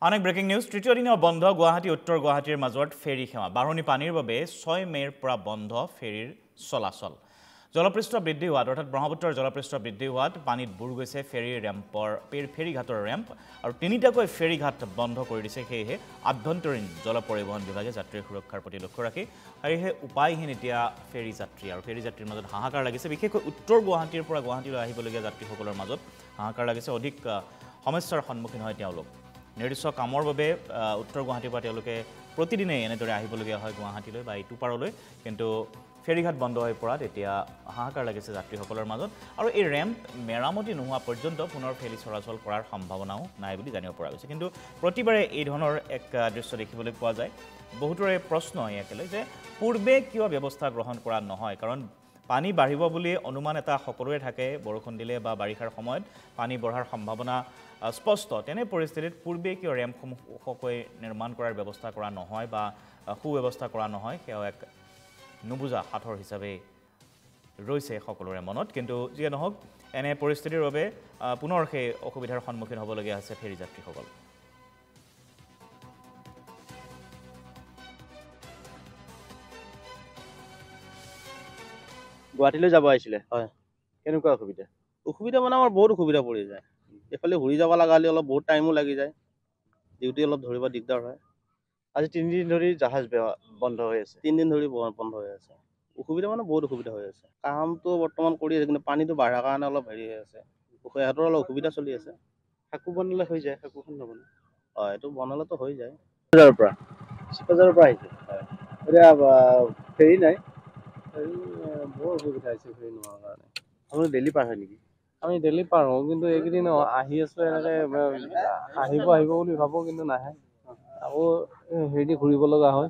অনেক breaking news তৃতীয় দিনৰ বন্ধ গুৱাহাটী উত্তৰ গুৱাহাটীৰ মাজত ফেৰী সেৱা বাঢ়নি পানীৰ বাবে 6 মেৰ পৰা বন্ধ ফেৰীৰ চলাচল জলপৃষ্ঠ বৃদ্ধি হোৱাত অৰ্থাৎ ব্ৰহ্মপুত্ৰৰ জলপৃষ্ঠ বৃদ্ধি হোৱাত পানীত বুৰ গৈছে ফেৰীঘাটৰ ৰেম্প আৰু তিনিটাকৈ ফেৰীঘাট বন্ধ কৰি দিছে সেয়েহে আভ্যন্তৰীণ জল পৰিবহণ বিভাগে যাত্ৰীৰ সুৰক্ষাৰ প্ৰতি লক্ষ্য ৰাখি সেয়েহে উপায়হীন এতিয়া ফেৰী যাত্ৰী আৰু ফেৰী যাত্ৰীৰ মাজত হাহাকাৰ লাগিছে বিশেষকৈ উত্তৰ গুৱাহাটীৰ পৰা গুৱাহাটীলৈ আহিবলগীয়া যাত্ৰীসকলৰ মাজত হাহাকাৰ লাগিছে অধিক সমস্যাৰ সন্মুখীন হয় তেওঁলোক নিৰ্দিষ্ট কামৰ বাবে উত্তৰ গুৱাহাটীৰ পৰা তেওঁলোকে প্ৰতিদিনে এনেদৰে আহিবলগীয়া হয় গুৱাহাটীলৈ বা ইটো পাৰলৈ কিন্তু ফেৰীঘাট বন্ধ হৈ পৰাত এতিয়া হাহাকাৰ লাগিছে যাত্ৰীসকলৰ মাজত আৰু এই ৰেম্প মেৰামতি নোহোৱা পৰ্যন্ত পুনৰ ফেৰী চলাচল কৰাৰ সম্ভাৱনাও নাই বুলি জানিব পৰা গৈছে কিন্তু প্ৰতিবাৰে এই ধৰণৰ এক দৃশ্য দেখিবলৈ পোৱা যায় বহুতৰে প্ৰশ্ন ইয়াকেলৈ যে পূৰ্বে কিয় ব্যৱস্থা গ্ৰহণ কৰা নহয় কাৰণ পানী বাঢ়িব বুলি অনুমান এটা সকলোৰে থাকে বৰষুণ দিলে বা বাৰিষাৰ সময়ত পানী বঢ়াৰ সম্ভাৱনা স্পষ্ট তেনে পৰিস্থিতিত পূৰ্বে কিয় ৰেম্পসমূহ ওখকৈ নিৰ্মাণ কৰাৰ ব্যৱস্থা কৰা নহয় বা সুব্যৱস্থা কৰা নহয় সেয়া এক নুবুজা সাঁথৰ হিচাপে ৰৈছে সকলোৰে মনত কিন্তু যিয়ে নহওক এনে পৰিস্থিতিৰ বাবে পুনৰ সেই অসুবিধাৰ সন্মুখীন হ'বলগীয়া হৈছে ফেৰী যাত্ৰীসকল গুৱাহাটীলৈ যাব আহিছিলে হয় কেনেকুৱা অসুবিধা অসুবিধা মানে আমাৰ বহুত অসুবিধা পৰি যায় এইফালে ঘূৰি যাব লগা হ'লে অলপ বহুত টাইমো লাগি যায় ডিউটি অলপ ধৰিব দিগদাৰ হয় আজি 3 দিন ধৰি জাহাজ বন্ধ হৈ আছে 3 দিন ধৰি বন্ধ হৈ আছে অসুবিধা মানে বহুত অসুবিধা হৈ আছে কামটো বৰ্তমান কৰি আছে কিন্তু পানীটো বাঢ়াৰ কাৰণে অলপ হেৰি হৈ আছে সিহঁতৰ অলপ অসুবিধা চলি আছে সাকু বনালে হৈ যায় সাকুখন নবনালে হয় এইটো বনালেতো হৈ যায় চিপাজাৰৰ পৰা আহিছে এতিয়া ফেৰি নাই বৰ অসুবিধা হৈছে ফেৰি নোহোৱাৰ কাৰণে আপুনি ডেইলি পাৰ হয় নেকি আমি ডেইলি পাৰ হওঁ কিন্তু এইকেইদিন আহি আছো এনেকে আহিব বুলি ভাবো কিন্তু নাহে আকৌ হেৰি ঘূৰিব লগা হয়